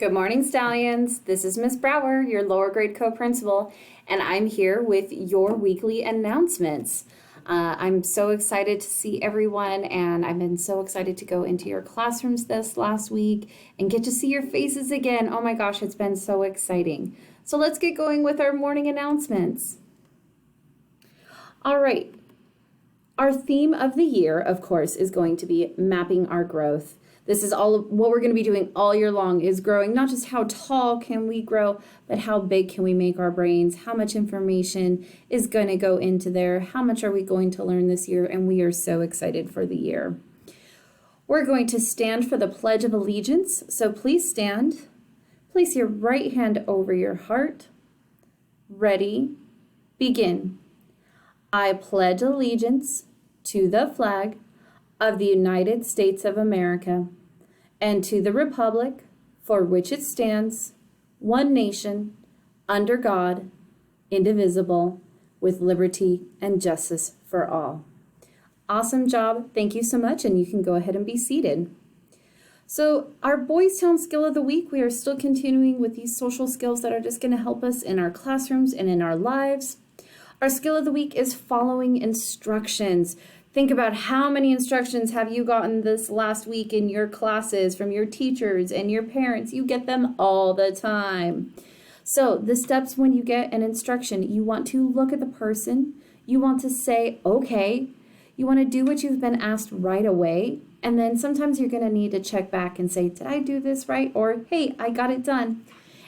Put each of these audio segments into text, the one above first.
Good morning, Stallions. This is Miss Brower, your lower grade co-principal, and I'm here with your weekly announcements. I'm so excited to see everyone, and I've been so excited to go into your classrooms this last week and get to see your faces again. Oh my gosh, it's been so exciting. So let's get going with our morning announcements. All right. Our theme of the year, of course, is going to be mapping our growth. This is all of what we're going to be doing all year long, is growing not just how tall can we grow, but how big can we make our brains, how much information is going to go into there, how much are we going to learn this year, and we are so excited for the year. We're going to stand for the Pledge of Allegiance, so please stand. Place your right hand over your heart. Ready, begin. I pledge allegiance to the flag of the United States of America, and to the republic for which it stands, one nation, under God, indivisible, with liberty and justice for all. Awesome job. Thank you so much, and you can go ahead and be seated. So our Boys Town Skill of the Week, we are still continuing with these social skills that are just going to help us in our classrooms and in our lives. Our skill of the week is following instructions. Think about how many instructions have you gotten this last week in your classes from your teachers and your parents. You get them all the time. So the steps when you get an instruction, you want to look at the person. You want to say, okay. You want to do what you've been asked right away. And then sometimes you're going to need to check back and say, did I do this right? Or, hey, I got it done.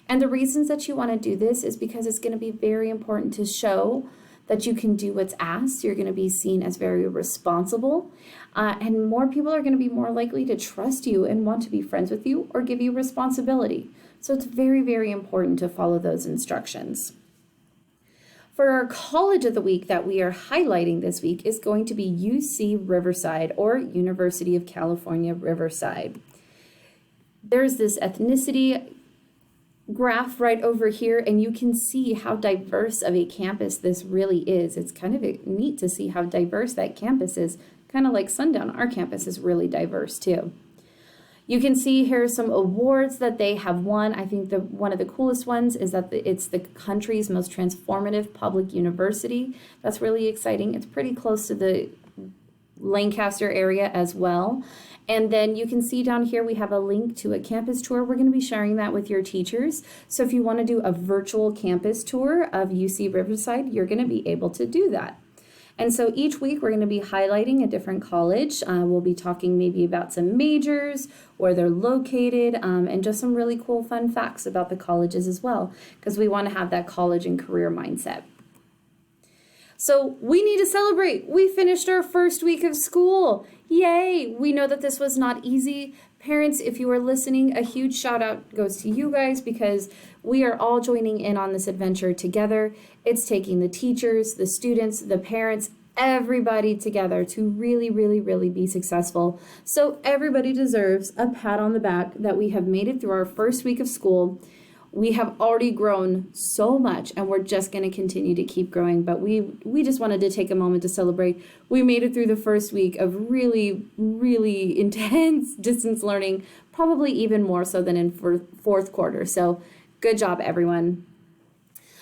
And the reasons that you want to do this is because it's going to be very important to show that you can do what's asked. You're going to be seen as very responsible, and more people are going to be more likely to trust you and want to be friends with you or give you responsibility. So it's very, very important to follow those instructions. For our College of the Week that we are highlighting this week is going to be UC Riverside, or University of California, Riverside. There's this ethnicity graph right over here, and you can see how diverse of a campus this really is. It's kind of neat to see how diverse that campus is, kind of like Sundown. Our campus is really diverse too. You can see here some awards that they have won. I think one of the coolest ones is that it's the country's most transformative public university. That's really exciting. It's pretty close to the Lancaster area as well. And then you can see down here we have a link to a campus tour. We're going to be sharing that with your teachers. So if you want to do a virtual campus tour of UC Riverside, you're going to be able to do that. And so each week we're going to be highlighting a different college. We'll be talking maybe about some majors, where they're located, and just some really cool fun facts about the colleges as well, because we want to have that college and career mindset. So we need to celebrate. We finished our first week of school. Yay! We know that this was not easy. Parents, if you are listening, a huge shout out goes to you guys, because we are all joining in on this adventure together. It's taking the teachers, the students, the parents, everybody together to really, really, really be successful. So everybody deserves a pat on the back that we have made it through our first week of school. We have already grown so much, and we're just going to continue to keep growing. But we just wanted to take a moment to celebrate. We made it through the first week of really, really intense distance learning, probably even more so than in fourth quarter. So good job, everyone.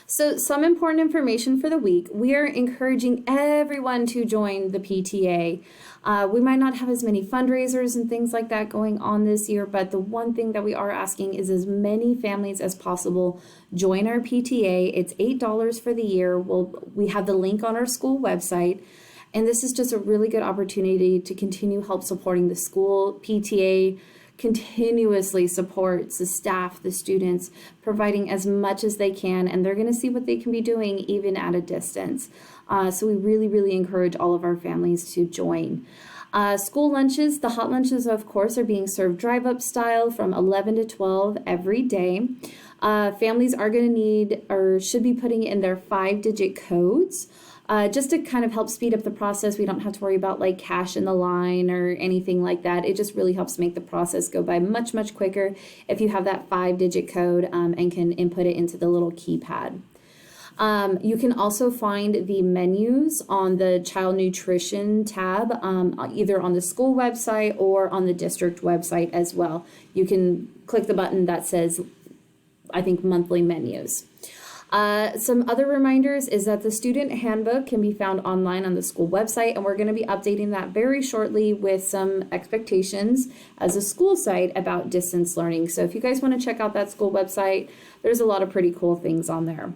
So some important information for the week. We are encouraging everyone to join the PTA. We might not have as many fundraisers and things like that going on this year, but the one thing that we are asking is as many families as possible join our PTA. It's $8 for the year. We have the link on our school website. And this is just a really good opportunity to continue help supporting the school. PTA continuously supports the staff, the students, providing as much as they can, and they're going to see what they can be doing even at a distance. So we really, really encourage all of our families to join. School lunches, the hot lunches, of course, are being served drive-up style from 11 to 12 every day. Families are going to need or should be putting in their 5-digit codes. Just to kind of help speed up the process. We don't have to worry about like cash in the line or anything like that. It just really helps make the process go by much, much quicker if you have that 5-digit code and can input it into the little keypad. You can also find the menus on the child nutrition tab, either on the school website or on the district website as well. You can click the button that says, I think, monthly menus. Some other reminders is that the student handbook can be found online on the school website, and we're going to be updating that very shortly with some expectations as a school site about distance learning. So if you guys want to check out that school website, there's a lot of pretty cool things on there.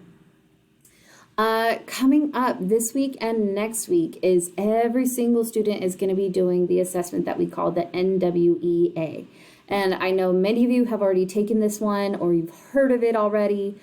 Coming up this week and next week is every single student is going to be doing the assessment that we call the NWEA. And I know many of you have already taken this one or you've heard of it already.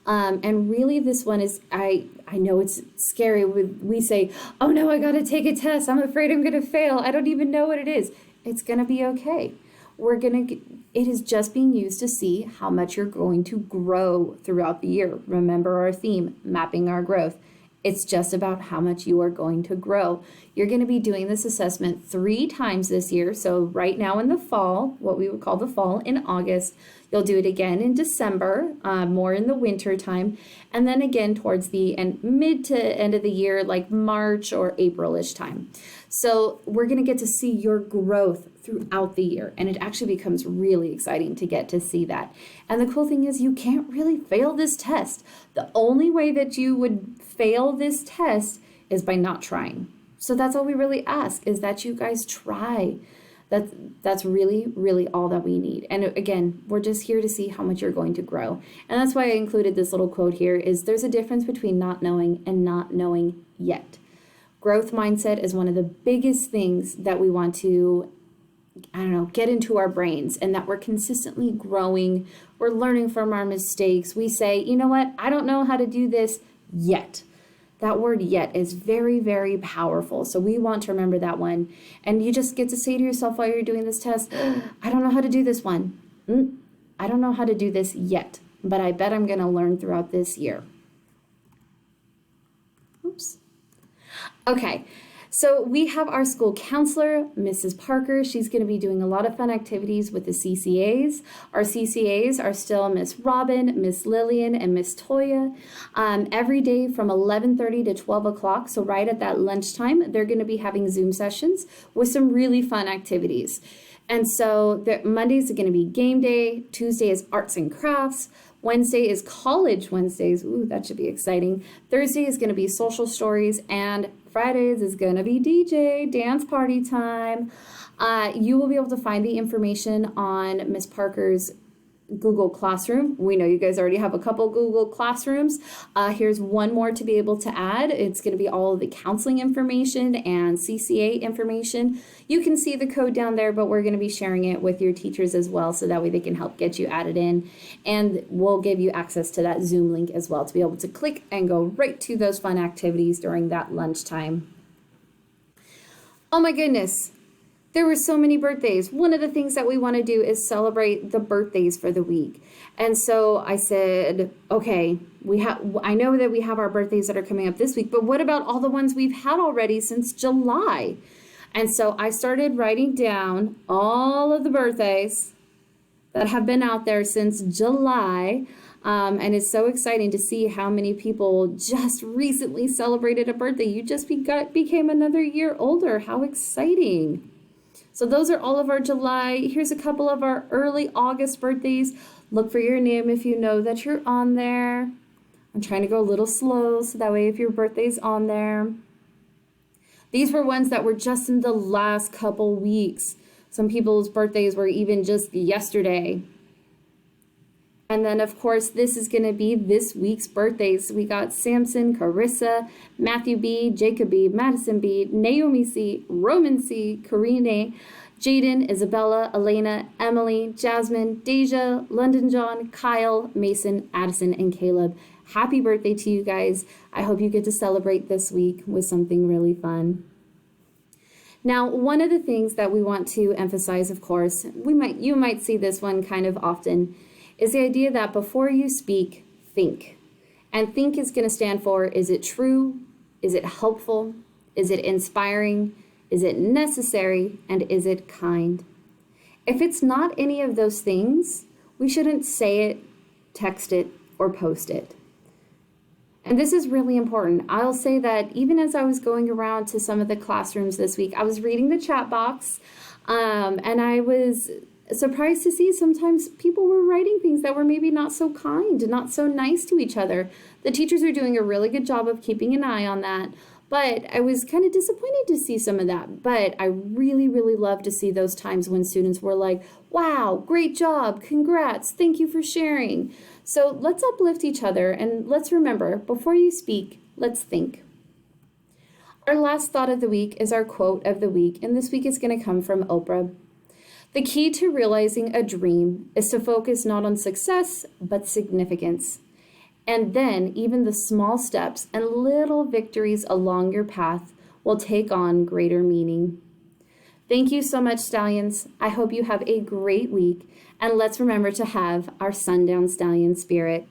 And really this one is, I know it's scary. We say, oh no, I got to take a test. I'm afraid I'm going to fail. I don't even know what it is. It's going to be okay. It is just being used to see how much you're going to grow throughout the year. Remember our theme, mapping our growth. It's just about how much you are going to grow. You're going to be doing this assessment 3 times this year. So right now in the fall, what we would call the fall, in August, you'll do it again in December, more in the winter time, and then again towards the mid to end of the year, like March or April-ish time. So we're going to get to see your growth throughout the year, and it actually becomes really exciting to get to see that. And the cool thing is you can't really fail this test. The only way that you would fail this test is by not trying. So that's all we really ask, is that you guys try. That's really, really all that we need. And again, we're just here to see how much you're going to grow. And that's why I included this little quote here, is there's a difference between not knowing and not knowing yet. Growth mindset is one of the biggest things that we want to, get into our brains, and that we're consistently growing. We're learning from our mistakes. We say, you know what? I don't know how to do this yet. That word yet is very, very powerful. So we want to remember that one. And you just get to say to yourself while you're doing this test, I don't know how to do this one. I don't know how to do this yet, but I bet I'm going to learn throughout this year. Oops. Okay. So we have our school counselor, Mrs. Parker. She's going to be doing a lot of fun activities with the CCAs. Our CCAs are still Miss Robin, Miss Lillian, and Miss Toya. Every day from 11:30 to 12 o'clock, so right at that lunchtime, they're going to be having Zoom sessions with some really fun activities. And so Mondays are going to be game day, Tuesday is arts and crafts, Wednesday is college Wednesdays. Ooh, that should be exciting. Thursday is going to be social stories, and Fridays is going to be DJ, dance party time. You will be able to find the information on Miss Parker's Google Classroom. We know you guys already have a couple Google Classrooms. Here's one more to be able to add. It's going to be all of the counseling information and CCA information. You can see the code down there, but we're going to be sharing it with your teachers as well, so that way they can help get you added in. And we'll give you access to that Zoom link as well to be able to click and go right to those fun activities during that lunchtime. Oh my goodness. There were so many birthdays. One of the things that we want to do is celebrate the birthdays for the week. And so I said, okay, I know that we have our birthdays that are coming up this week, but what about all the ones we've had already since July? And so I started writing down all of the birthdays that have been out there since July. And it's so exciting to see how many people just recently celebrated a birthday. You just became another year older. How exciting. So those are all of our July. Here's a couple of our early August birthdays. Look for your name if you know that you're on there. I'm trying to go a little slow so that way if your birthday's on there. These were ones that were just in the last couple weeks. Some people's birthdays were even just yesterday. And then, of course, this is going to be this week's birthdays. We got Samson, Carissa, Matthew B., Jacob B., Madison B., Naomi C., Roman C., Karine, Jaden, Isabella, Elena, Emily, Jasmine, Deja, London John, Kyle, Mason, Addison, and Caleb. Happy birthday to you guys. I hope you get to celebrate this week with something really fun. Now, one of the things that we want to emphasize, of course, you might see this one kind of often, is the idea that before you speak, think. And think is going to stand for, is it true? Is it helpful? Is it inspiring? Is it necessary? And is it kind? If it's not any of those things, we shouldn't say it, text it, or post it. And this is really important. I'll say that even as I was going around to some of the classrooms this week, I was reading the chat box, and I was surprised to see sometimes people were writing things that were maybe not so kind, not so nice to each other. The teachers are doing a really good job of keeping an eye on that, but I was kind of disappointed to see some of that. But I really, really love to see those times when students were like, wow, great job, congrats, thank you for sharing. So let's uplift each other, and let's remember, before you speak, let's think. Our last thought of the week is our quote of the week, and this week is going to come from Oprah. The key to realizing a dream is to focus not on success, but significance. And then even the small steps and little victories along your path will take on greater meaning. Thank you so much, Stallions. I hope you have a great week, and let's remember to have our Sundown Stallion spirit.